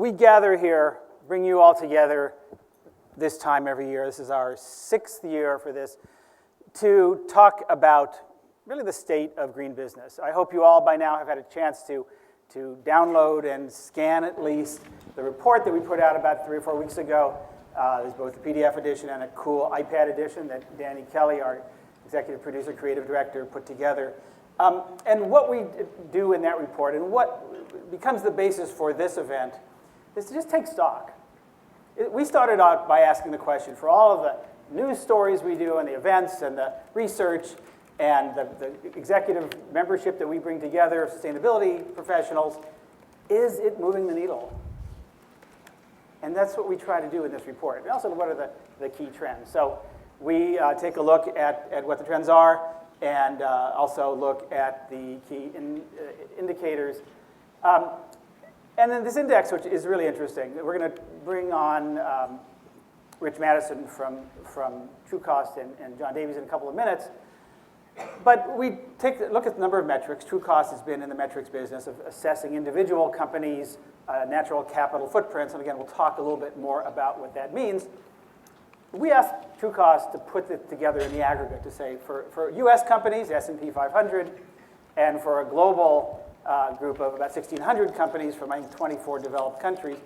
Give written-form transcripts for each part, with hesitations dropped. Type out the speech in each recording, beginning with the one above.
we gather here, bring you all together this time every year. This is our 6th year for this, to talk about really the state of green business. I hope you all by now have had a chance to download and scan at least the report that we put out about 3 or 4 weeks ago. There's both a PDF edition and a cool iPad edition that Danny Kelly, our executive producer, creative director, put together. And what we do in that report and what becomes the basis for this event is to just take stock. We started out by asking the question, for all of the news stories we do and the events and the research and the executive membership that we bring together, sustainability professionals, is it moving the needle? And that's what we try to do in this report. And also, what are the key trends? So we take a look at what the trends are and also look at the key indicators. And then this index, which is really interesting, we're going to bring on Rich Mattison from Trucost and John Davies in a couple of minutes. But we take a look at the number of metrics. Trucost has been in the metrics business of assessing individual companies' natural capital footprints. And again, we'll talk a little bit more about what that means. We asked Trucost to put it together in the aggregate to say, for US companies, S&P 500, and for a global group of about 1,600 companies from 24 developed countries,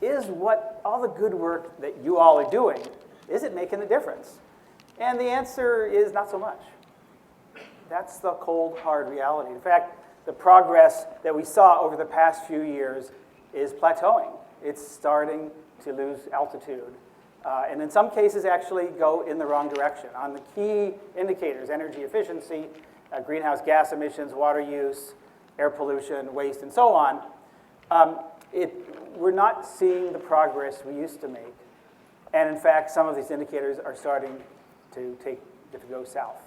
is what all the good work that you all are doing, is it making a difference? And the answer is not so much. That's the cold, hard reality. In fact, the progress that we saw over the past few years is plateauing. It's starting to lose altitude. And in some cases, actually go in the wrong direction. On the key indicators, energy efficiency, greenhouse gas emissions, water use, air pollution, waste, and so on, we're not seeing the progress we used to make. And in fact, some of these indicators are starting to go south.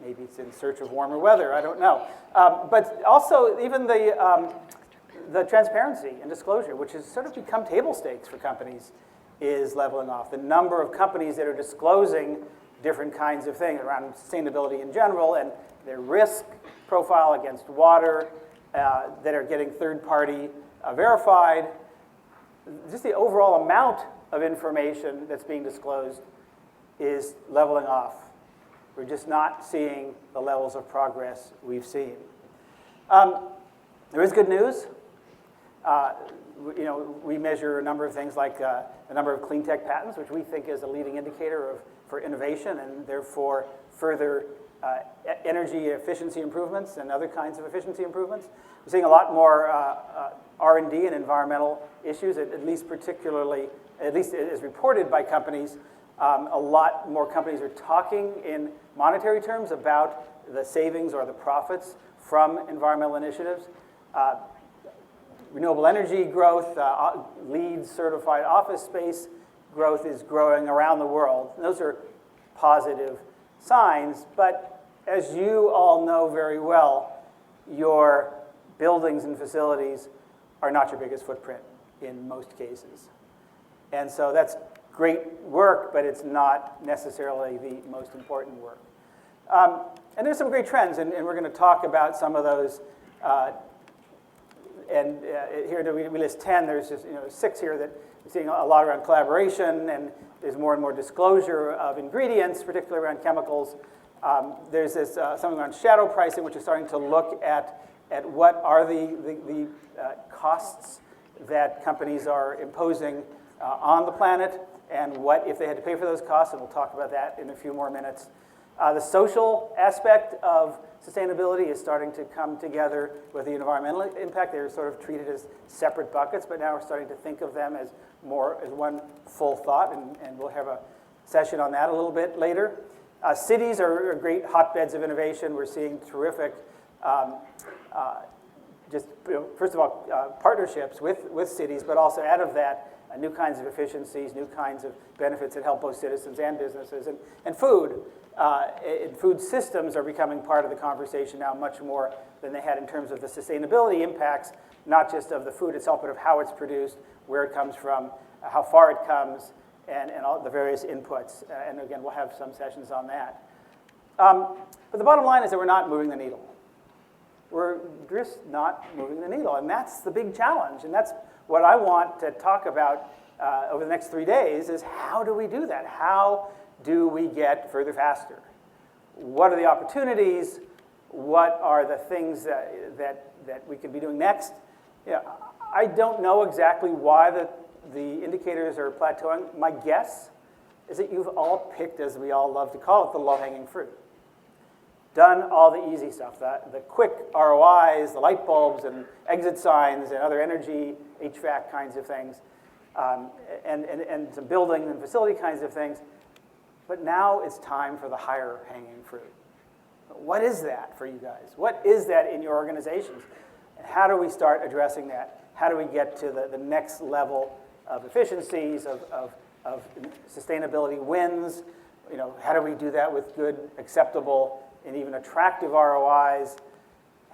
Maybe it's in search of warmer weather, I don't know. But also, even the transparency and disclosure, which has sort of become table stakes for companies, is leveling off. The number of companies that are disclosing different kinds of things around sustainability in general and their risk profile against water that are getting third-party verified, just the overall amount of information that's being disclosed is leveling off. We're just not seeing the levels of progress we've seen. There is good news. We measure a number of things like the number of clean tech patents, which we think is a leading indicator for innovation and therefore further energy efficiency improvements and other kinds of efficiency improvements. We're seeing a lot more R&D and environmental issues, at least as reported by companies. A lot more companies are talking in monetary terms about the savings or the profits from environmental initiatives. Renewable energy growth, LEED certified office space growth is growing around the world. And those are positive signs, but as you all know very well, your buildings and facilities are not your biggest footprint in most cases. And so that's great work, but it's not necessarily the most important work. And there's some great trends, and we're going to talk about some of those. Here we list 10. There's just 6 here that we're seeing a lot around collaboration, and there's more and more disclosure of ingredients, particularly around chemicals. There's this something around shadow pricing, which is starting to look at what are the costs that companies are imposing on the planet, and what if they had to pay for those costs, and we'll talk about that in a few more minutes. The social aspect of sustainability is starting to come together with the environmental impact. They're sort of treated as separate buckets, but now we're starting to think of them as one full thought, and we'll have a session on that a little bit later. Cities are great hotbeds of innovation. We're seeing terrific, first of all, partnerships with cities, but also out of that, new kinds of efficiencies, new kinds of benefits that help both citizens and businesses. And food. Food systems are becoming part of the conversation now much more than they had in terms of the sustainability impacts, not just of the food itself, but of how it's produced, where it comes from, how far it comes, and all the various inputs. And again, we'll have some sessions on that. But the bottom line is that we're not moving the needle. We're just not moving the needle, and that's the big challenge. And that's what I want to talk about over the next 3 days is how do we do that? How do we get further faster? What are the opportunities? What are the things that we could be doing next? I don't know exactly why the indicators are plateauing. My guess is that you've all picked, as we all love to call it, the low-hanging fruit. Done all the easy stuff, the quick ROIs, the light bulbs and exit signs and other energy, HVAC kinds of things, and some building and facility kinds of things. But now it's time for the higher hanging fruit. What is that for you guys? What is that in your organizations? And how do we start addressing that? How do we get to the next level of efficiencies, of sustainability wins? How do we do that with good, acceptable, and even attractive ROIs?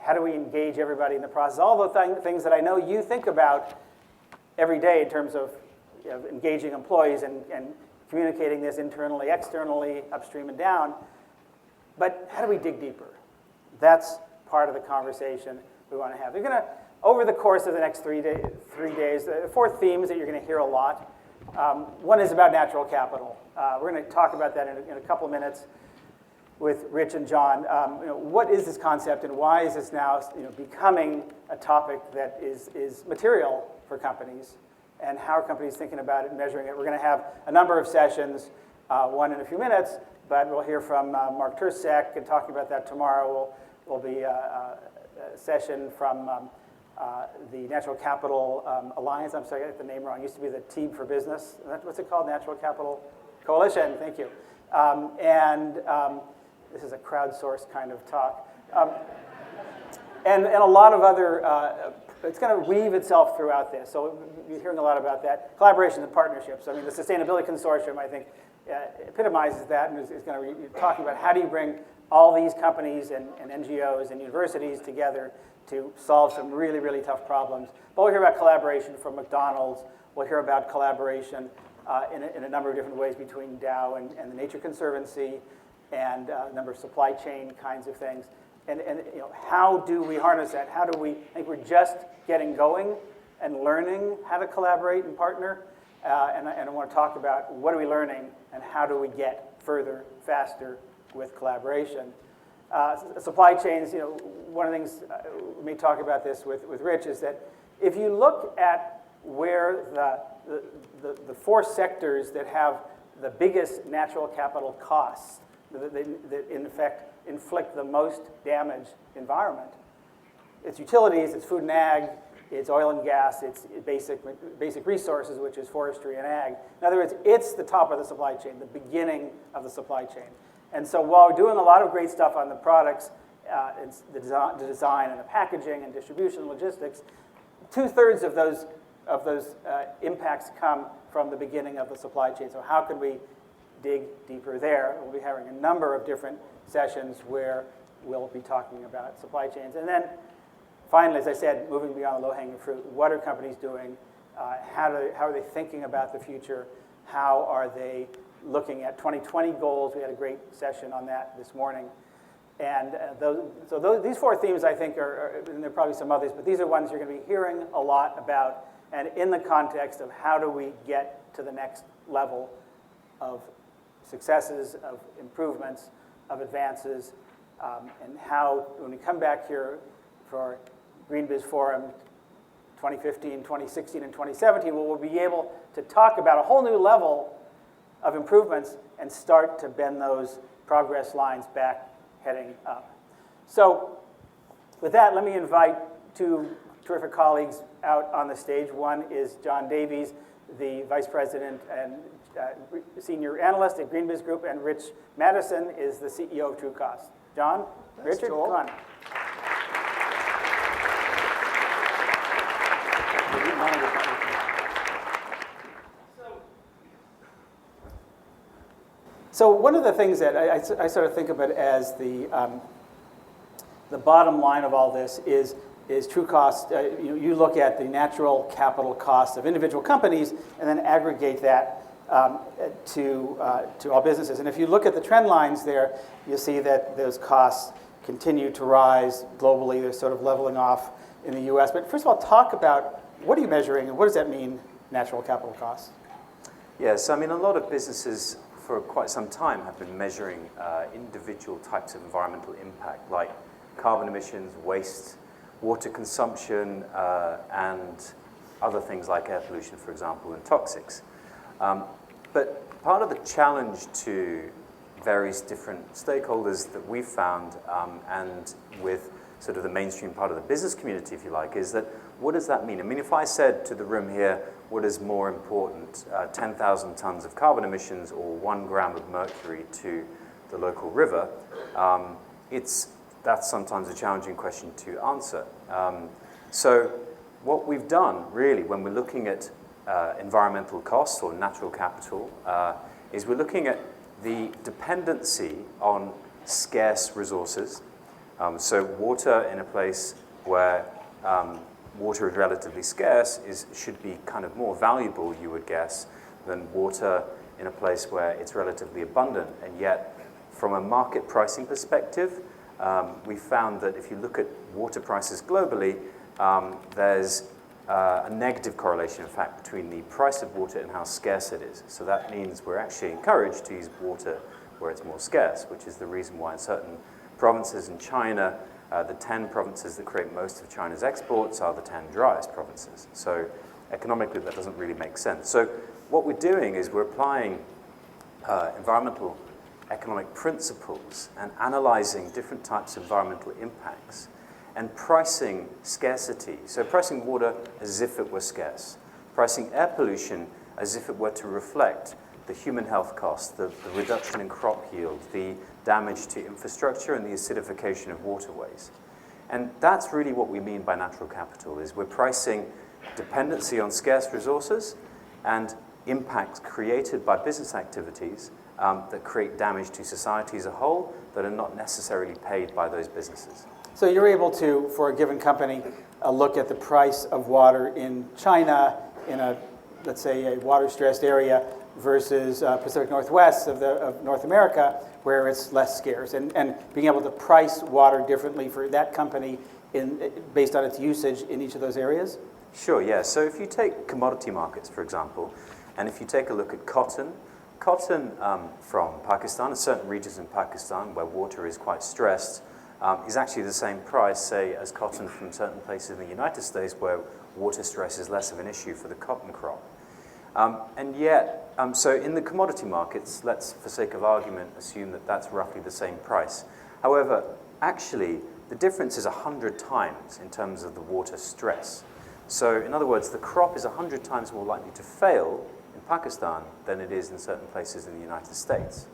How do we engage everybody in the process? All the things that I know you think about every day in terms of engaging employees and communicating this internally, externally, upstream and down. But how do we dig deeper? That's part of the conversation we want to have. We're going to, over the course of the next 3 days, 4 themes that you're going to hear a lot. One is about natural capital. We're going to talk about that in a couple of minutes with Rich and John. What is this concept and why is this now becoming a topic that is material for companies? And how are companies thinking about it and measuring it? We're going to have a number of sessions, one in a few minutes, but we'll hear from Mark Tursek and talking about that tomorrow. Will be a session from the Natural Capital Alliance. I'm sorry, I got the name wrong. It used to be the Team for Business. What's it called? Natural Capital Coalition. Thank you. This is a crowdsourced kind of talk. And a lot of other, it's going to weave itself throughout this. So you're hearing a lot about that. Collaboration and partnerships. I mean, the Sustainability Consortium, I think, epitomizes that and is going to be talking about how do you bring all these companies and NGOs and universities together to solve some really, really tough problems. But we'll hear about collaboration from McDonald's. We'll hear about collaboration in a number of different ways between Dow and the Nature Conservancy and a number of supply chain kinds of things. And how do we harness that? How do we, I think we're just getting going and learning how to collaborate and partner. And I want to talk about what are we learning and how do we get further, faster with collaboration. Supply chains, one of the things, we may talk about this with Rich, is that if you look at where the 4 sectors that have the biggest natural capital costs, that in effect inflict the most damage environment, it's utilities, it's food and ag, it's oil and gas, it's basic resources, which is forestry and ag. In other words, it's the top of the supply chain, the beginning of the supply chain. And so while we're doing a lot of great stuff on the products, it's the design and the packaging and distribution and logistics, 2/3 of those impacts come from the beginning of the supply chain. So how could we dig deeper there? We'll be having a number of different sessions where we'll be talking about supply chains. And then finally, as I said, moving beyond the low-hanging fruit, what are companies doing? How are they thinking about the future? How are they looking at 2020 goals? We had a great session on that this morning. And these 4 themes, I think, and there are probably some others, but these are ones you're going to be hearing a lot about, and in the context of how do we get to the next level of successes, of improvements, of advances, and how, when we come back here for GreenBiz Forum 2015, 2016, and 2017, we'll be able to talk about a whole new level of improvements and start to bend those progress lines back, heading up. So with that, let me invite 2 terrific colleagues out on the stage. One is John Davies, the Vice President and Senior Analyst at GreenBiz Group, and Rich Mattison is the CEO of Trucost. John, thanks, Richard, Joel. Come on. So one of the things that I sort of think of it as the bottom line of all this is Trucost. You look at the natural capital costs of individual companies and then aggregate that to all businesses. And if you look at the trend lines there, you'll see that those costs continue to rise globally. They're sort of leveling off in the U.S. But first of all, talk about what are you measuring, and what does that mean, natural capital costs? Yes, I mean, a lot of businesses for quite some time have been measuring individual types of environmental impact, like carbon emissions, waste, water consumption, and other things like air pollution, for example, and toxics. But part of the challenge to various different stakeholders that we've found, and with sort of the mainstream part of the business community, if you like, is that what does that mean? I mean, if I said to the room here, what is more important, 10,000 tons of carbon emissions or 1 gram of mercury to the local river, that's sometimes a challenging question to answer. So what we've done, really, when we're looking at environmental costs or natural capital, is we're looking at the dependency on scarce resources. So water in a place where water is relatively scarce should be kind of more valuable, you would guess, than water in a place where it's relatively abundant. And yet, from a market pricing perspective, we found that if you look at water prices globally, there's a negative correlation, in fact, between the price of water and how scarce it is. So that means we're actually encouraged to use water where it's more scarce, which is the reason why in certain provinces in China, the 10 provinces that create most of China's exports are the 10 driest provinces. So economically, that doesn't really make sense. So what we're doing is we're applying environmental economic principles and analyzing different types of environmental impacts and pricing scarcity. So pricing water as if it were scarce, pricing air pollution as if it were to reflect the human health costs, the reduction in crop yield, the damage to infrastructure, and the acidification of waterways. And that's really what we mean by natural capital, is we're pricing dependency on scarce resources and impacts created by business activities that create damage to society as a whole that are not necessarily paid by those businesses. So you're able to, for a given company, look at the price of water in China, in a, let's say, a water-stressed area, versus Pacific Northwest of North America, where it's less scarce, and being able to price water differently for that company based on its usage in each of those areas? Sure, yeah. So if you take commodity markets, for example, and if you take a look at cotton from Pakistan, and certain regions in Pakistan where water is quite stressed, is actually the same price, say, as cotton from certain places in the United States where water stress is less of an issue for the cotton crop. And yet, so in the commodity markets, let's, for sake of argument, assume that that's roughly the same price. However, actually, the difference is 100 times in terms of the water stress. So in other words, the crop is 100 times more likely to fail in Pakistan than it is in certain places in the United States.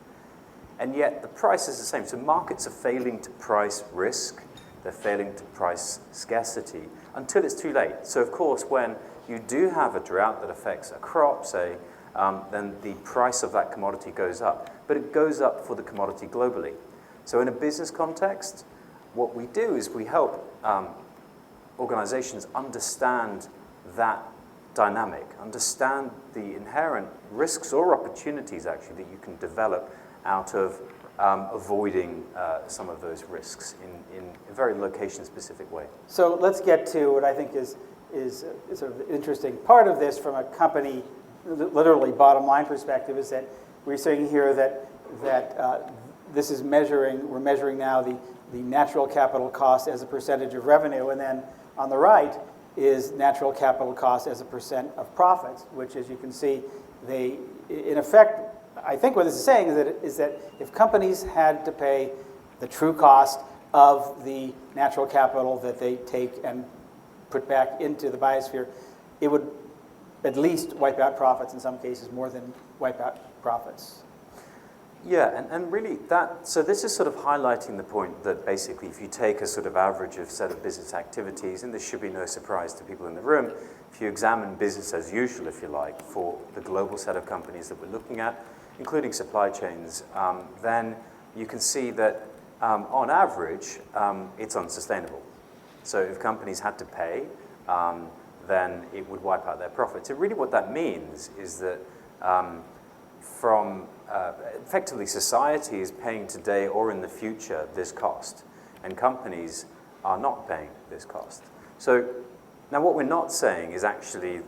And yet, the price is the same. So markets are failing to price risk. They're failing to price scarcity until it's too late. So of course, when you do have a drought that affects a crop, say, then the price of that commodity goes up. But it goes up for the commodity globally. So in a business context, what we do is we help organizations understand that dynamic, understand the inherent risks or opportunities, actually, that you can develop out of avoiding some of those risks in a very location-specific way. So let's get to what I think is sort of an interesting part of this from a company, literally bottom line perspective, is that we're saying here that this is we're measuring now the natural capital cost as a percentage of revenue, and then on the right is natural capital cost as a percent of profits, which, as you can see, they, in effect, I think what this is saying is that if companies had to pay the true cost of the natural capital that they take and put back into the biosphere, it would at least wipe out profits, in some cases more than wipe out profits. Yeah, and really so this is sort of highlighting the point that basically if you take a sort of average of set of business activities, and this should be no surprise to people in the room, if you examine business as usual, if you like, for the global set of companies that we're looking at, including supply chains, then you can see that on average, it's unsustainable. So if companies had to pay, then it would wipe out their profits. And really what that means is that effectively society is paying today or in the future this cost, and companies are not paying this cost. So Now, what we're not saying is actually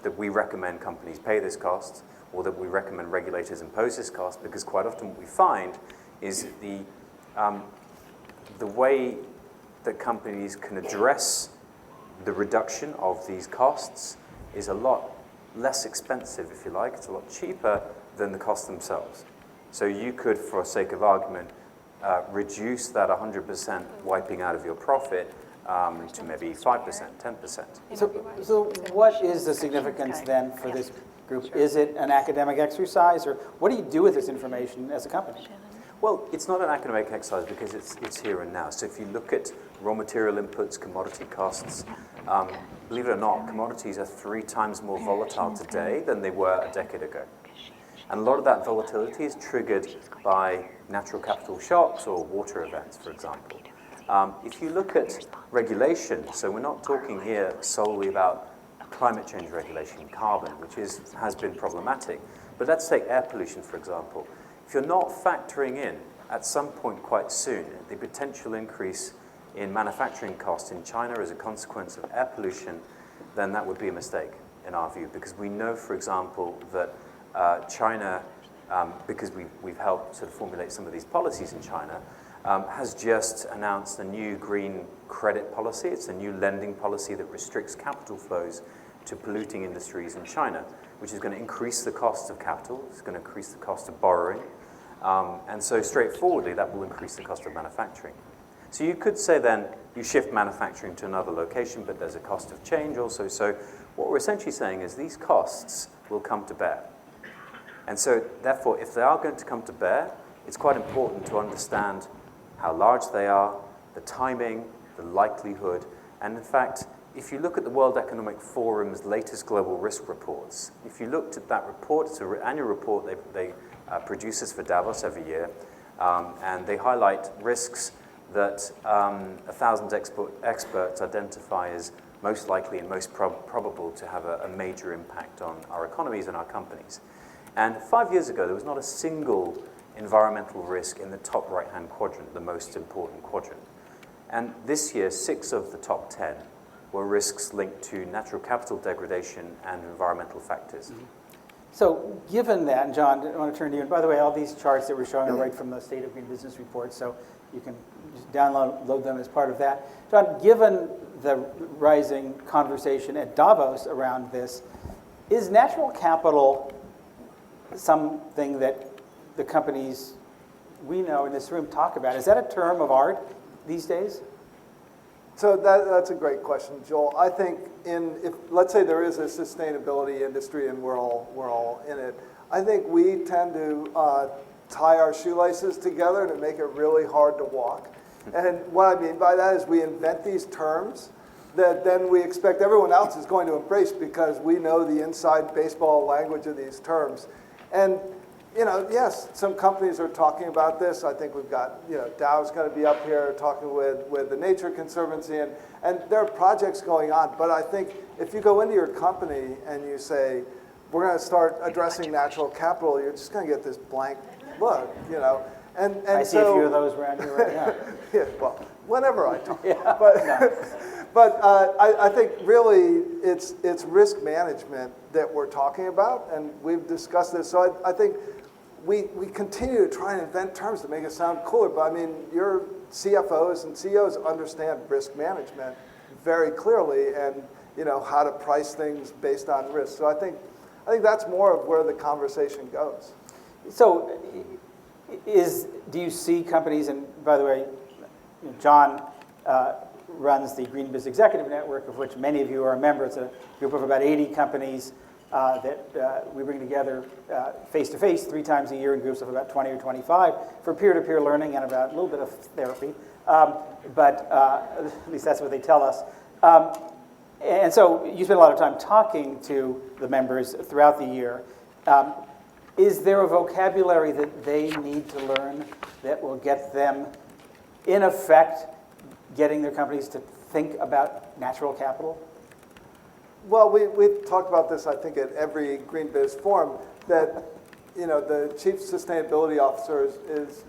that we recommend companies pay this cost or that we recommend regulators impose this cost, because quite often what we find is the way that companies can address the reduction of these costs is a lot less expensive, if you like. It's a lot cheaper than the costs themselves. So you could, for sake of argument, reduce that 100% wiping out of your profit to maybe 5%, 10%. So what is the significance then for this group? Is it an academic exercise, or what do you do with this information as a company? Well, it's not an academic exercise because it's here and now. So if you look at raw material inputs, commodity costs, believe it or not, commodities are 3 times more volatile today than they were a decade ago. And a lot of that volatility is triggered by natural capital shocks or water events, for example. If you look at regulation, so we're not talking here solely about climate change regulation, carbon, which has been problematic. But let's take air pollution, for example. If you're not factoring in, at some point quite soon, the potential increase in manufacturing costs in China as a consequence of air pollution, then that would be a mistake, in our view, because we know, for example, that China, because we've helped sort of formulate some of these policies in China, has just announced a new green credit policy. It's a new lending policy that restricts capital flows to polluting industries in China, which is going to increase the cost of capital. It's going to increase the cost of borrowing. And so straightforwardly, that will increase the cost of manufacturing. So you could say then you shift manufacturing to another location, but there's a cost of change also. So what we're essentially saying is these costs will come to bear. And so therefore, if they are going to come to bear, it's quite important to understand how large they are, the timing, the likelihood. And in fact, if you look at the World Economic Forum's latest global risk reports, if you looked at that report, it's an annual report they produce this for Davos every year, and they highlight risks that 1,000 experts identify as most likely and most probable to have a major impact on our economies and our companies. And 5 years ago, there was not a single environmental risk in the top right-hand quadrant, the most important quadrant. And this year, 6 of the top 10 were risks linked to natural capital degradation and environmental factors. Mm-hmm. So given that, and John, I want to turn to you, and by the way, all these charts that we're showing are right from the State of Green Business Report, so you can just download them as part of that. John, given the rising conversation at Davos around this, is natural capital something that the companies we know in this room talk about? Is that a term of art these days? So that's a great question, Joel. I think if let's say there is a sustainability industry and we're all in it, I think we tend to tie our shoelaces together to make it really hard to walk. And what I mean by that is we invent these terms that then we expect everyone else is going to embrace because we know the inside baseball language of these terms. And yes, some companies are talking about this. I think we've got, Dow's going to be up here talking with the Nature Conservancy, and there are projects going on. But I think if you go into your company and you say, we're going to start addressing natural capital, you're just going to get this blank look, And I see a few of those around here right now. Yeah, well, whenever I talk. Yeah. But I think really it's risk management that we're talking about, and we've discussed this. So I think we continue to try and invent terms to make it sound cooler. But I mean, your CFOs and CEOs understand risk management very clearly, and how to price things based on risk. So I think that's more of where the conversation goes. So do you see companies, and by the way, John runs the GreenBiz Executive Network, of which many of you are a member. It's a group of about 80 companies that we bring together face-to-face 3 times a year in groups of about 20 or 25 for peer-to-peer learning and about a little bit of therapy. But at least that's what they tell us. And so you spend a lot of time talking to the members throughout the year. Is there a vocabulary that they need to learn that will get them, in effect, getting their companies to think about natural capital? Well, we've talked about this, I think, at every GreenBiz Forum, that the chief sustainability officer is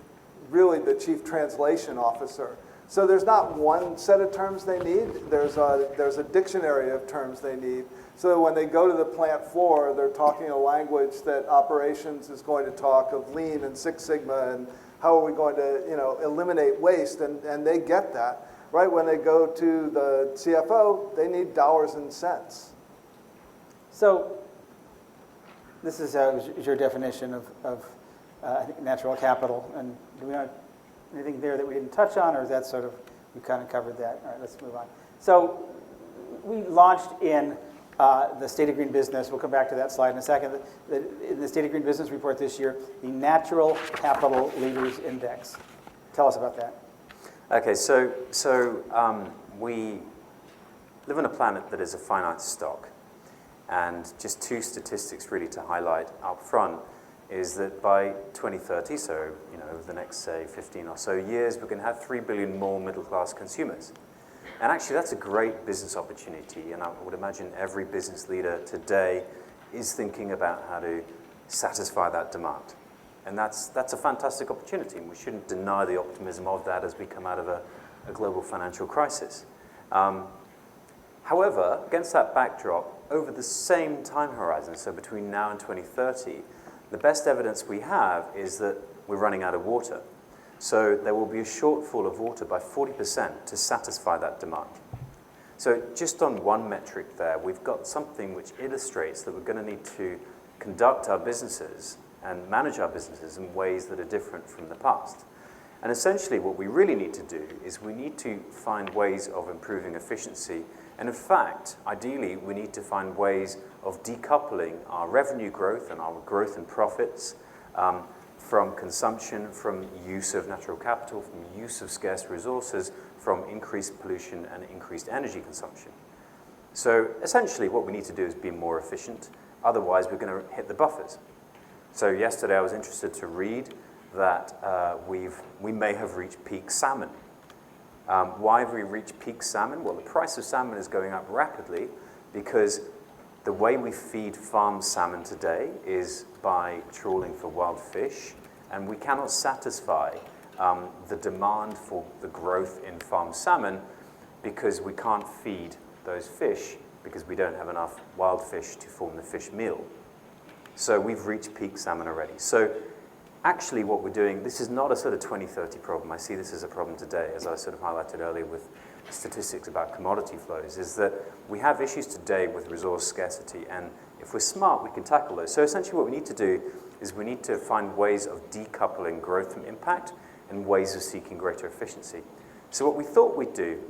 really the chief translation officer. So there's not one set of terms they need. There's a dictionary of terms they need. So when they go to the plant floor, they're talking a language that operations is going to talk of Lean and Six Sigma and how are we going to, eliminate waste, and they get that. Right, when they go to the CFO, they need dollars and cents. So this is your definition of I think natural capital. And do we have anything there that we didn't touch on, or is that sort of, we kind of covered that? All right, let's move on. So we launched in the State of Green Business, we'll come back to that slide in a second, in the State of Green Business report this year, the Natural Capital Leaders Index. Tell us about that. Okay, so we live on a planet that is a finite stock. And just two statistics really to highlight up front is that by 2030, so over the next, say, 15 or so years, we're going to have 3 billion more middle-class consumers. And actually, that's a great business opportunity, and I would imagine every business leader today is thinking about how to satisfy that demand. And that's a fantastic opportunity, and we shouldn't deny the optimism of that as we come out of a global financial crisis. However, against that backdrop, over the same time horizon, so between now and 2030, the best evidence we have is that we're running out of water. So there will be a shortfall of water by 40% to satisfy that demand. So just on one metric there, we've got something which illustrates that we're going to need to conduct our businesses and manage our businesses in ways that are different from the past. And essentially what we really need to do is we need to find ways of improving efficiency. And in fact, ideally, we need to find ways of decoupling our revenue growth and our growth in profits from consumption, from use of natural capital, from use of scarce resources, from increased pollution and increased energy consumption. So essentially what we need to do is be more efficient. Otherwise, we're going to hit the buffers. So yesterday I was interested to read that we may have reached peak salmon. Why have we reached peak salmon? Well, the price of salmon is going up rapidly because the way we feed farmed salmon today is by trawling for wild fish, and we cannot satisfy the demand for the growth in farmed salmon because we can't feed those fish because we don't have enough wild fish to form the fish meal. So we've reached peak salmon already. So actually what we're doing, this is not a sort of 2030 problem. I see this as a problem today, as I sort of highlighted earlier with statistics about commodity flows, is that we have issues today with resource scarcity, and if we're smart, we can tackle those. So essentially what we need to do is we need to find ways of decoupling growth from impact and ways of seeking greater efficiency. So what we thought we'd do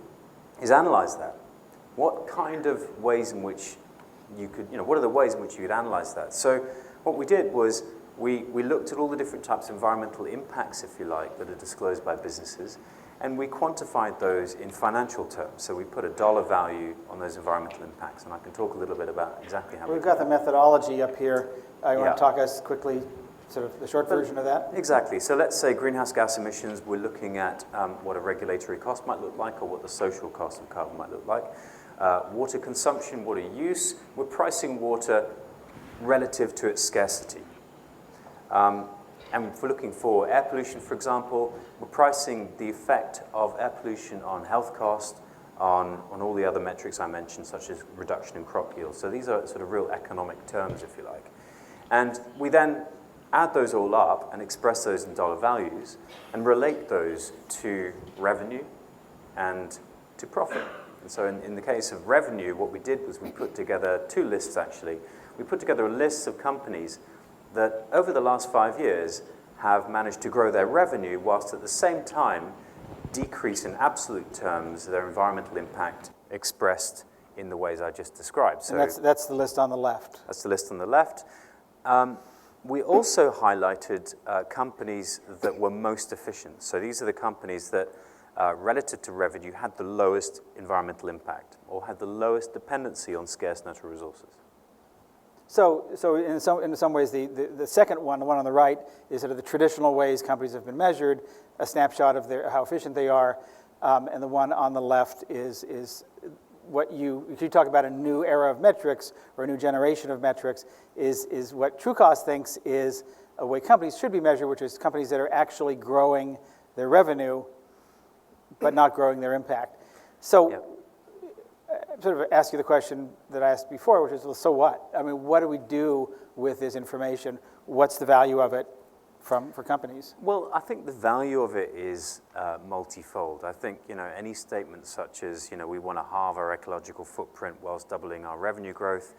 is analyze that. What kind of ways in which you could, what are the ways in which you could analyze that? So what we did was we looked at all the different types of environmental impacts, if you like, that are disclosed by businesses, and we quantified those in financial terms. So we put a dollar value on those environmental impacts, and I can talk a little bit about exactly how we've got the methodology up here. You want to talk us quickly, sort of the short version of that? Exactly. So let's say greenhouse gas emissions, we're looking at what a regulatory cost might look like or what the social cost of carbon might look like. Water consumption, water use, we're pricing water relative to its scarcity. And if we're looking for air pollution, for example, we're pricing the effect of air pollution on health cost, on all the other metrics I mentioned, such as reduction in crop yield. So these are sort of real economic terms, if you like. And we then add those all up and express those in dollar values and relate those to revenue and to profit. And so in the case of revenue, what we did was we put together two lists, actually. We put together a list of companies that over the last 5 years have managed to grow their revenue whilst at the same time decrease in absolute terms their environmental impact expressed in the ways I just described. So and that's the list on the left. That's the list on the left. We also highlighted companies that were most efficient. So these are the companies that, relative to revenue, had the lowest environmental impact or had the lowest dependency on scarce natural resources. So in some ways, the second one, the one on the right, is sort of the traditional ways companies have been measured, a snapshot of how efficient they are, and the one on the left is what if you talk about a new era of metrics or a new generation of metrics, is what Trucost thinks is a way companies should be measured, which is companies that are actually growing their revenue but not growing their impact. So Yep. sort of ask you the question that I asked before, which is, well, so what? I mean, what do we do with this information? What's the value of it for companies? Well, I think the value of it is multifold. I think, any statement such as, we want to halve our ecological footprint whilst doubling our revenue growth,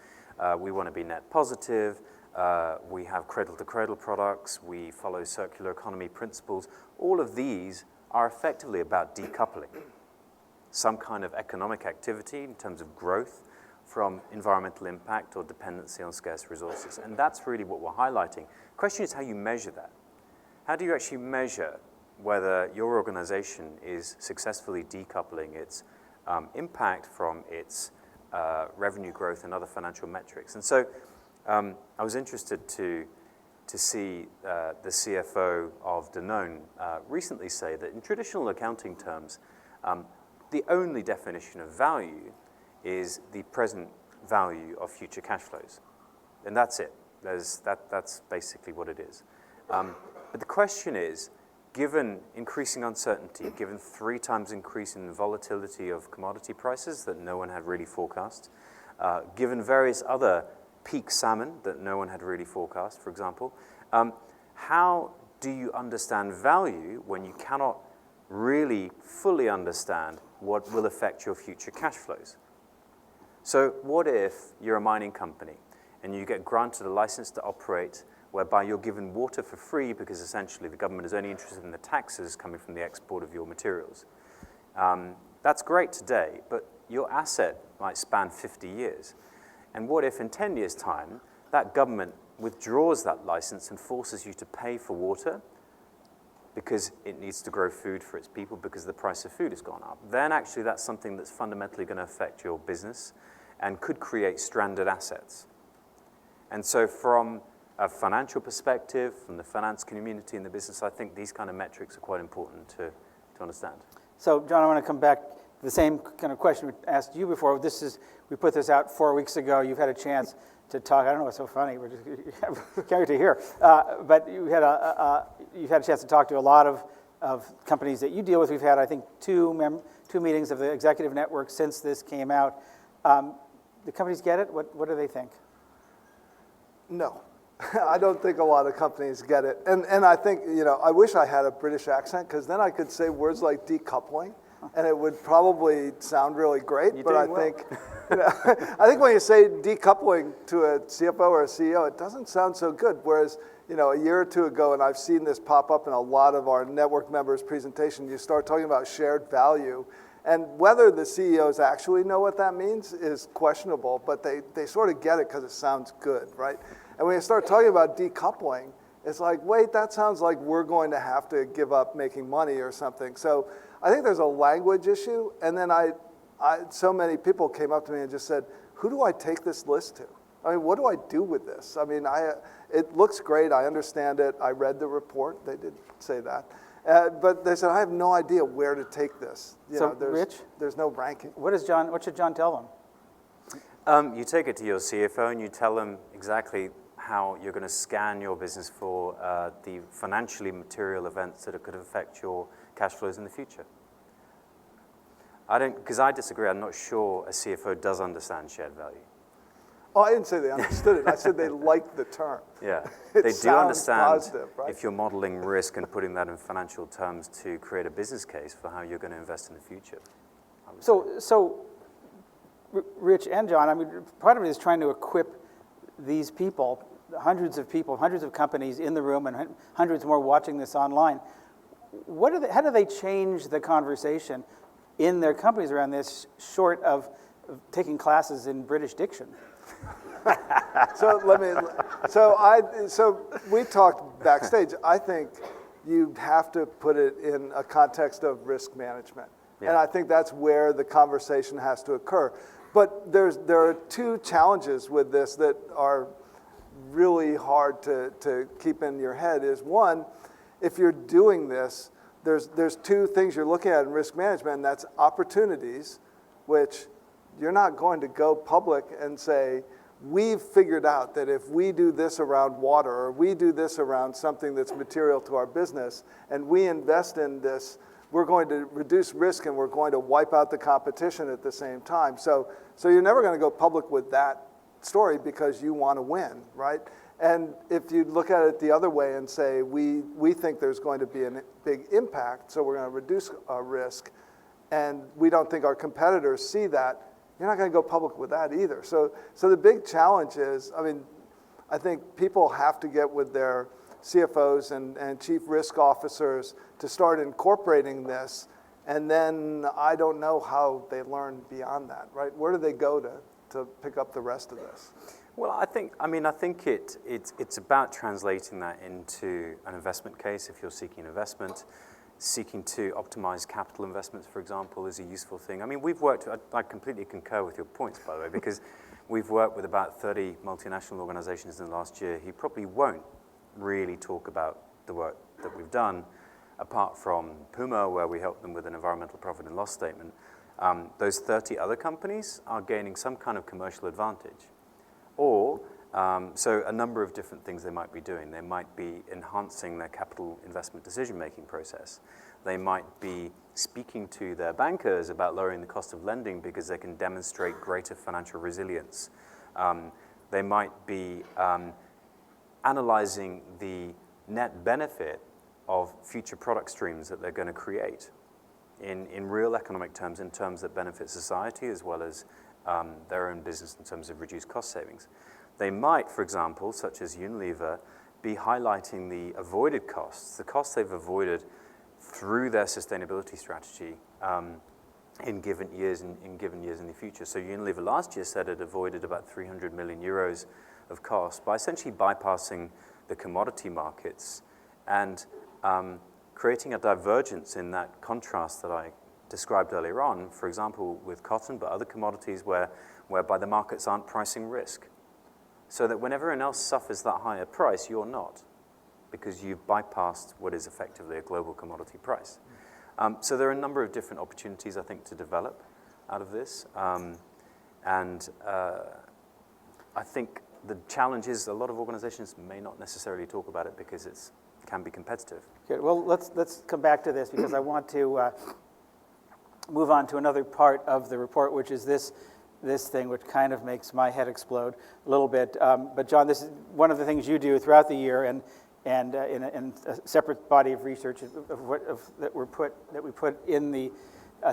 we want to be net positive, we have cradle-to-cradle products, we follow circular economy principles. All of these are effectively about decoupling some kind of economic activity in terms of growth from environmental impact or dependency on scarce resources. And that's really what we're highlighting. The question is how you measure that. How do you actually measure whether your organization is successfully decoupling its impact from its revenue growth and other financial metrics? And so I was interested to see the CFO of Danone recently say that in traditional accounting terms, the only definition of value is the present value of future cash flows. And that's it. That's basically what it is. But the question is, given increasing uncertainty, given 3 times increase in the volatility of commodity prices that no one had really forecast, given various other peak salmon that no one had really forecast, for example, how do you understand value when you cannot really fully understand what will affect your future cash flows? So what if you're a mining company and you get granted a license to operate whereby you're given water for free because essentially the government is only interested in the taxes coming from the export of your materials? That's great today, but your asset might span 50 years. And what if in 10 years' time, that government withdraws that license and forces you to pay for water because it needs to grow food for its people because the price of food has gone up? Then actually that's something that's fundamentally going to affect your business and could create stranded assets. And so from a financial perspective, from the finance community and the business, I think these kind of metrics are quite important to understand. So, John, I want to come back to the same kind of question we asked you before. We put this out 4 weeks ago. You've had a chance to talk. I don't know what's so funny. We're just can't wait to hear. But you've had a chance to talk to a lot of companies that you deal with. We've had, I think, two meetings of the executive network since this came out. The companies get it? What do they think? No. I don't think a lot of companies get it. And I think, I wish I had a British accent because then I could say words like decoupling and it would probably sound really great. You're but I doing think, I think when you say decoupling to a CFO or a CEO, it doesn't sound so good. Whereas, a year or two ago, and I've seen this pop up in a lot of our network members' presentation, you start talking about shared value. And whether the CEOs actually know what that means is questionable, but they sort of get it because it sounds good, right? And when you start talking about decoupling, it's like, wait, that sounds like we're going to have to give up making money or something. So I think there's a language issue. And then so many people came up to me and just said, who do I take this list to? I mean, what do I do with this? I mean, it looks great. I understand it. I read the report. They did say that. But they said, I have no idea where to take this. Rich? There's no ranking. What should John tell them? You take it to your CFO and you tell them exactly how you're going to scan your business for the financially material events that could affect your cash flows in the future. Because I disagree. I'm not sure a CFO does understand shared value. Oh, I didn't say they understood it. I said they liked the term. Yeah, It they do sounds understand positive, right? if you're modeling risk and putting that in financial terms to create a business case for how you're going to invest in the future. So, Rich and John, I mean, part of it is trying to equip these people, hundreds of companies in the room and hundreds more watching this online. How do they change the conversation in their companies around this, short of taking classes in British diction? So we talked backstage. I think you have to put it in a context of risk management. Yeah. And I think that's where the conversation has to occur. But there are 2 challenges with this that are really hard to keep in your head. Is one, if you're doing this, there's 2 things you're looking at in risk management, and that's opportunities, which you're not going to go public and say, we've figured out that if we do this around water or we do this around something that's material to our business and we invest in this, we're going to reduce risk and we're going to wipe out the competition at the same time. So you're never going to go public with that story because you want to win, right? And if you look at it the other way and say, we think there's going to be a big impact, so we're going to reduce our risk, and we don't think our competitors see that, you're not going to go public with that either. So the big challenge is, I mean, I think people have to get with their CFOs and chief risk officers to start incorporating this, and then I don't know how they learn beyond that, right? Where do they go to pick up the rest of this? Well, I think it's about translating that into an investment case. If you're seeking investment, seeking to optimize capital investments, for example, is a useful thing. I mean, I completely concur with your points, by the way, because we've worked with about 30 multinational organizations in the last year. He probably won't really talk about the work that we've done, apart from Puma, where we helped them with an environmental profit and loss statement. Those 30 other companies are gaining some kind of commercial advantage. Or, so a number of different things they might be doing. They might be enhancing their capital investment decision-making process. They might be speaking to their bankers about lowering the cost of lending because they can demonstrate greater financial resilience. They might be analyzing the net benefit of future product streams that they're going to create in real economic terms, in terms that benefit society as well as their own business in terms of reduced cost savings. They might, for example, such as Unilever, be highlighting the avoided costs, the costs they've avoided through their sustainability strategy in given years in the future. So Unilever last year said it avoided about 300 million euros of cost by essentially bypassing the commodity markets and creating a divergence in that contrast that I described earlier on, for example, with cotton, but other commodities whereby the markets aren't pricing risk. So that when everyone else suffers that higher price, you're not, because you've bypassed what is effectively a global commodity price. So there are a number of different opportunities, I think, to develop out of this. And I think the challenge is a lot of organizations may not necessarily talk about it because it can be competitive. Okay, well, let's come back to this because I want to move on to another part of the report, which is this thing, which kind of makes my head explode a little bit. But John, this is one of the things you do throughout the year, and in a separate body of research that we put in the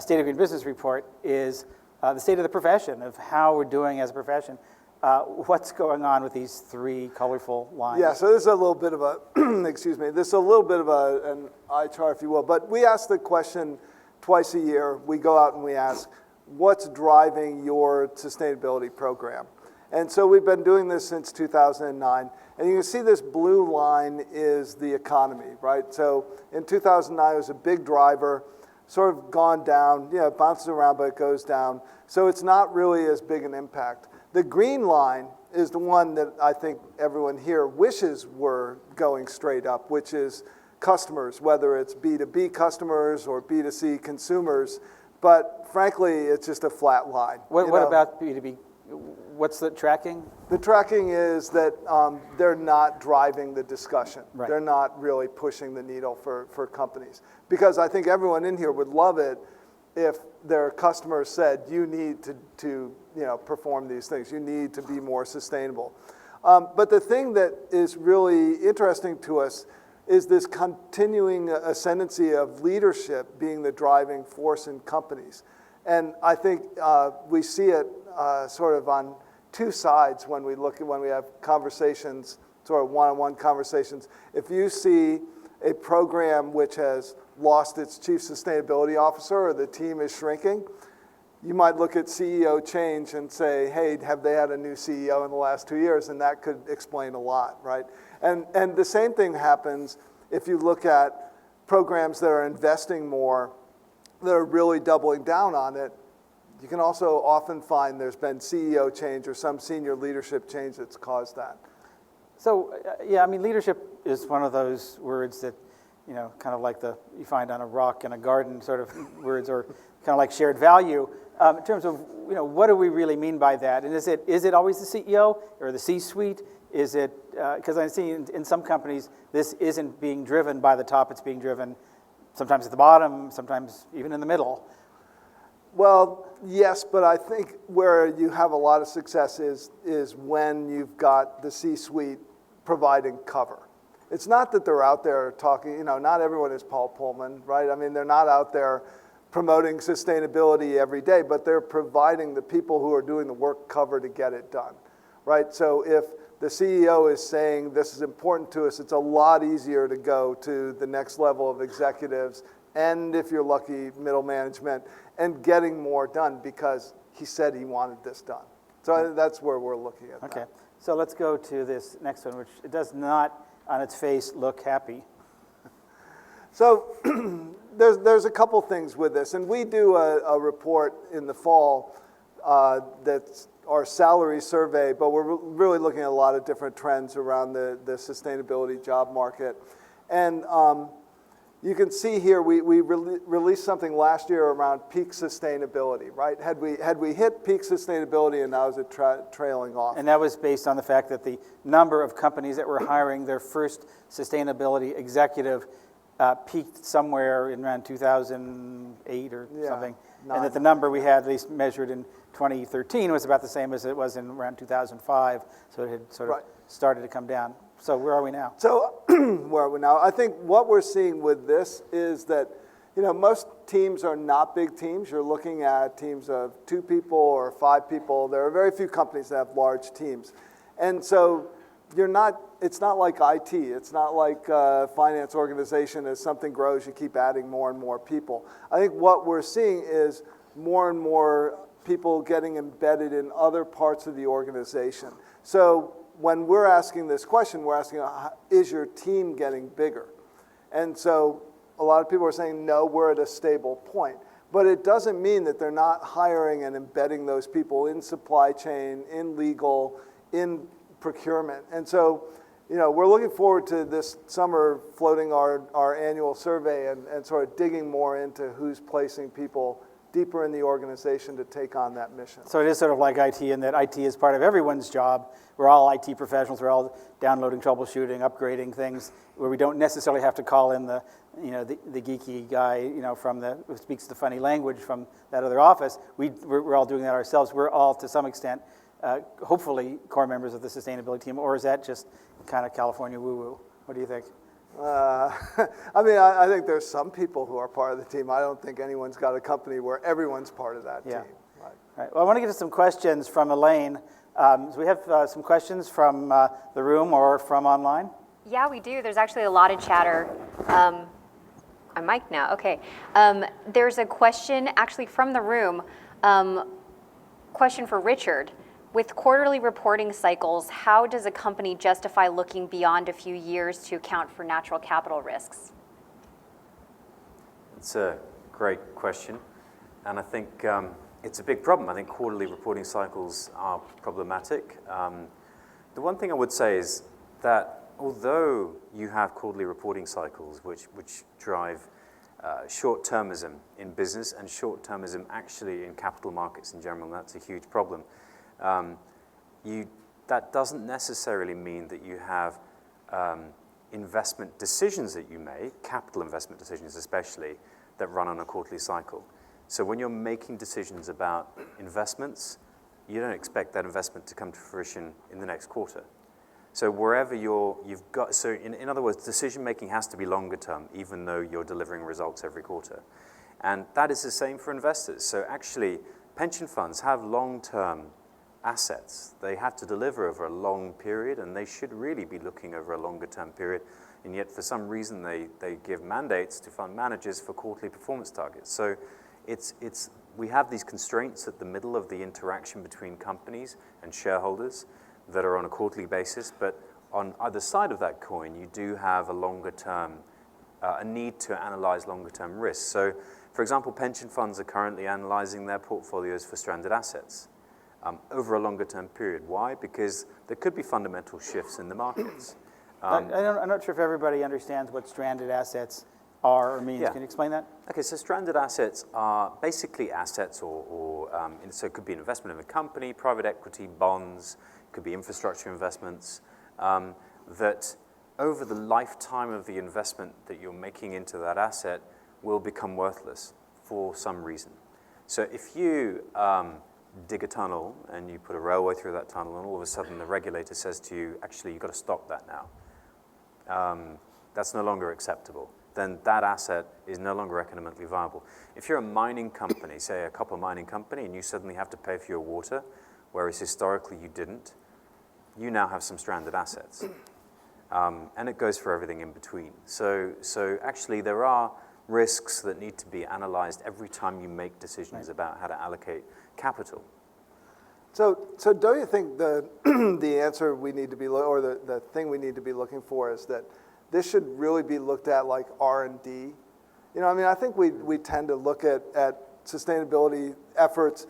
State of Green Business report is the state of the profession, of how we're doing as a profession. What's going on with these three colorful lines? Yeah, so this is a little bit of a, excuse me, this is a little bit of an eye chart, if you will. But we ask the question twice a year. We go out and we ask, what's driving your sustainability program? And so we've been doing this since 2009. And you can see this blue line is the economy, right? So in 2009, it was a big driver, sort of gone down. Yeah, it bounces around, but it goes down. So it's not really as big an impact. The green line is the one that I think everyone here wishes were going straight up, which is customers, whether it's B2B customers or B2C consumers. But frankly, it's just a flat line. What about B2B? What's the tracking? The tracking is that they're not driving the discussion. Right. They're not really pushing the needle for companies. Because I think everyone in here would love it if their customers said, you need to perform these things. You need to be more sustainable. But the thing that is really interesting to us is this continuing ascendancy of leadership being the driving force in companies. And I think we see it sort of on two sides when we have conversations, sort of one-on-one conversations. If you see a program which has lost its chief sustainability officer or the team is shrinking, you might look at CEO change and say, hey, have they had a new CEO in the last 2 years? And that could explain a lot, right? And the same thing happens if you look at programs that are investing more, that are really doubling down on it. You can also often find there's been CEO change or some senior leadership change that's caused that. So, yeah, I mean, leadership is one of those words that, kind of like you find on a rock in a garden sort of words, or kind of like shared value. In terms of, what do we really mean by that? And is it always the CEO or the C-suite? Is it, because I see in some companies, this isn't being driven by the top, it's being driven sometimes at the bottom, sometimes even in the middle. Well, yes, but I think where you have a lot of success is when you've got the C-suite providing cover. It's not that they're out there talking, not everyone is Paul Pullman, right? I mean, they're not out there promoting sustainability every day, but they're providing the people who are doing the work cover to get it done, right? So if the CEO is saying this is important to us, it's a lot easier to go to the next level of executives and, if you're lucky, middle management, and getting more done because he said he wanted this done. So that's where we're looking at Okay, that. so let's go to this next one, which it does not, on its face, look happy. So there's a couple things with this, and we do a report in the fall that's our salary survey, but we're really looking at a lot of different trends around the sustainability job market. And you can see here we released something last year around peak sustainability, right? Had we hit peak sustainability, and now is it trailing off? And that was based on the fact that the number of companies that were hiring their first sustainability executive peaked somewhere in around 2008 or something. And that the number we had, at least measured in 2013, was about the same as it was in around 2005. So it had sort of started to come down. So where are we now? So where are we now? I think what we're seeing with this is that, most teams are not big teams. You're looking at teams of 2 people or 5 people. There are very few companies that have large teams. And so it's not like IT. It's not like a finance organization. As something grows, you keep adding more and more people. I think what we're seeing is more and more people getting embedded in other parts of the organization. So when we're asking this question, we're asking, is your team getting bigger? And so a lot of people are saying, no, we're at a stable point. But it doesn't mean that they're not hiring and embedding those people in supply chain, in legal, in procurement. And so, we're looking forward to this summer floating our annual survey and sort of digging more into who's placing people deeper in the organization to take on that mission. So it is sort of like IT in that IT is part of everyone's job. We're all IT professionals. We're all downloading, troubleshooting, upgrading things where we don't necessarily have to call in the geeky guy, who speaks the funny language from that other office. We're all doing that ourselves. We're all, to some extent, hopefully core members of the sustainability team, or is that just kind of California woo-woo? What do you think? I think there's some people who are part of the team. I don't think anyone's got a company where everyone's part of that team. Right. Well, I want to get to some questions from Elaine. So we have some questions from the room or from online. Yeah, we do. There's actually a lot of chatter. I'm mic'd now. Okay. There's a question actually from the room. Question for Richard. With quarterly reporting cycles, how does a company justify looking beyond a few years to account for natural capital risks? It's a great question, and I think it's a big problem. I think quarterly reporting cycles are problematic. The one thing I would say is that although you have quarterly reporting cycles which drive short-termism in business and short-termism actually in capital markets in general, and that's a huge problem. That doesn't necessarily mean that you have investment decisions that you make, capital investment decisions especially, that run on a quarterly cycle. So when you're making decisions about investments, you don't expect that investment to come to fruition in the next quarter. So wherever in other words, decision making has to be longer term, even though you're delivering results every quarter. And that is the same for investors. So actually, pension funds have long-term assets. They have to deliver over a long period, and they should really be looking over a longer term period. And yet, for some reason, they give mandates to fund managers for quarterly performance targets. So we have these constraints at the middle of the interaction between companies and shareholders that are on a quarterly basis. But on either side of that coin, you do have a longer term, a need to analyze longer term risks. So, for example, pension funds are currently analyzing their portfolios for stranded assets. Over a longer term period. Why? Because there could be fundamental shifts in the markets. I'm not sure if everybody understands what stranded assets are or means. Yeah. Can you explain that? Okay, so stranded assets are basically assets so it could be an investment in a company, private equity, bonds, it could be infrastructure investments, that over the lifetime of the investment that you're making into that asset will become worthless for some reason. So if you dig a tunnel and you put a railway through that tunnel, and all of a sudden the regulator says to you, actually, you've got to stop that now. That's no longer acceptable. Then that asset is no longer economically viable. If you're a mining company, say a copper mining company, and you suddenly have to pay for your water, whereas historically you didn't, you now have some stranded assets. And it goes for everything in between. So actually there are risks that need to be analyzed every time you make decisions about how to allocate capital. So don't you think the answer we need to be, or the thing we need to be looking for is that this should really be looked at like R&D? You know, I mean, I think we tend to look at sustainability efforts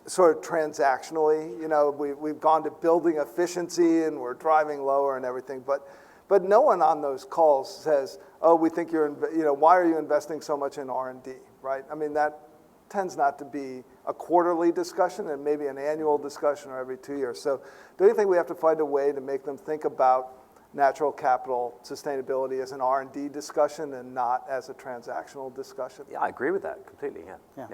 sort of transactionally. You know, we've gone to building efficiency and we're driving lower and everything, but no one on those calls says, oh, we think why are you investing so much in R&D, right? I mean, that tends not to be a quarterly discussion and maybe an annual discussion or every 2 years. So don't you think we have to find a way to make them think about natural capital sustainability as an R&D discussion and not as a transactional discussion? Yeah, I agree with that completely, yeah.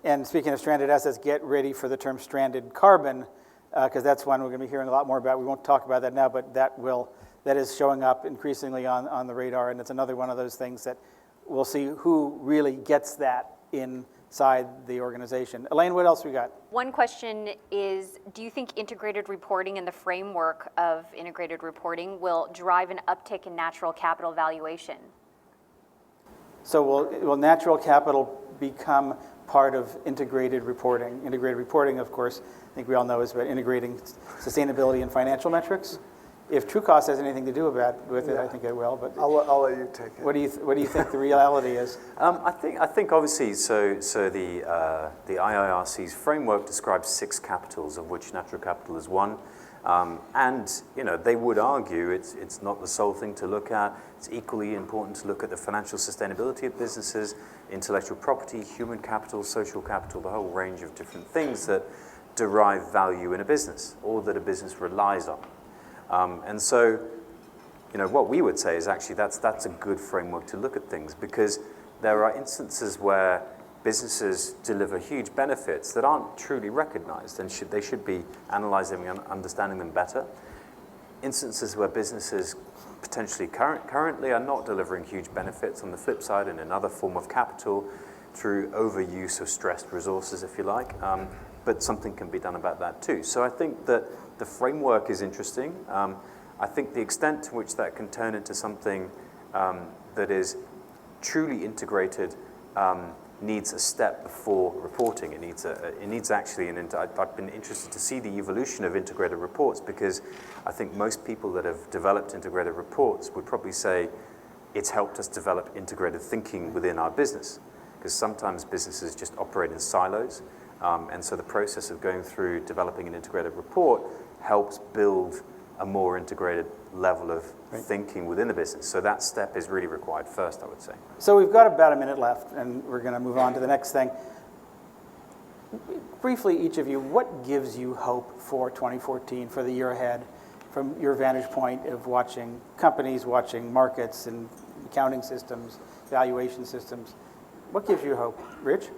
And speaking of stranded assets, get ready for the term stranded carbon, because that's one we're going to be hearing a lot more about. We won't talk about that now, but that is showing up increasingly on the radar, and it's another one of those things that we'll see who really gets that inside the organization. Elaine, what else we got? One question is, do you think integrated reporting and the framework of integrated reporting will drive an uptick in natural capital valuation? So will natural capital become part of integrated reporting? Integrated reporting, of course, I think we all know is about integrating sustainability and financial metrics. If Trucost has anything to do with it, I think it will. But I'll let you take it. What do you think the reality is? I think obviously so the IIRC's framework describes 6 capitals, of which natural capital is one. And they would argue it's not the sole thing to look at. It's equally important to look at the financial sustainability of businesses, intellectual property, human capital, social capital, the whole range of different things that derive value in a business or that a business relies on. And so, what we would say is actually that's a good framework to look at things, because there are instances where businesses deliver huge benefits that aren't truly recognized, and they should be analyzing and understanding them better. Instances where businesses potentially currently are not delivering huge benefits on the flip side in another form of capital through overuse of stressed resources, if you like. But something can be done about that too. So I think that the framework is interesting. I think the extent to which that can turn into something that is truly integrated needs a step before reporting. It needs actually, I've been interested to see the evolution of integrated reports, because I think most people that have developed integrated reports would probably say it's helped us develop integrated thinking within our business, because sometimes businesses just operate in silos. And so the process of going through developing an integrated report helps build a more integrated level of thinking within the business. So that step is really required first, I would say. So we've got about a minute left, and we're going to move on to the next thing. Briefly, each of you, what gives you hope for 2014, for the year ahead, from your vantage point of watching companies, watching markets and accounting systems, valuation systems? What gives you hope? Rich?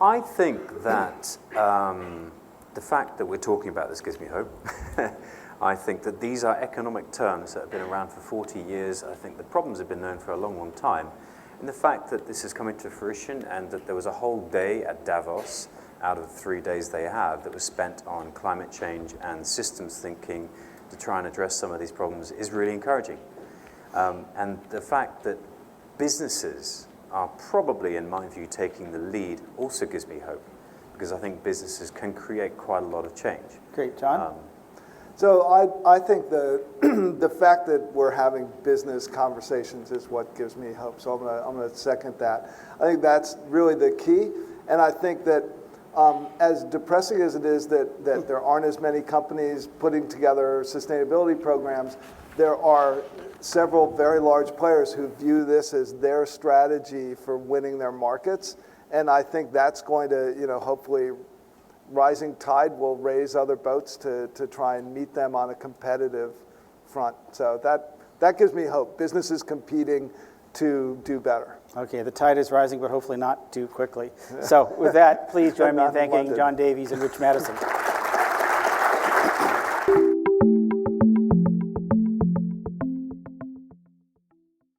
I think that the fact that we're talking about this gives me hope. I think that these are economic terms that have been around for 40 years. I think the problems have been known for a long, long time. And the fact that this is coming to fruition, and that there was a whole day at Davos out of the 3 days they have that was spent on climate change and systems thinking to try and address some of these problems, is really encouraging. And the fact that businesses are probably, in my view, taking the lead also gives me hope, because I think businesses can create quite a lot of change. Great. John? So I think the fact that we're having business conversations is what gives me hope. So I'm going to second that. I think that's really the key. And I think that as depressing as it is that there aren't as many companies putting together sustainability programs, there are several very large players who view this as their strategy for winning their markets. And I think that's going to, hopefully rising tide will raise other boats to try and meet them on a competitive front. So that gives me hope. Businesses competing to do better. Okay, the tide is rising, but hopefully not too quickly. So with that, please join me in Not in thanking London. John Davies and Rich Mattison.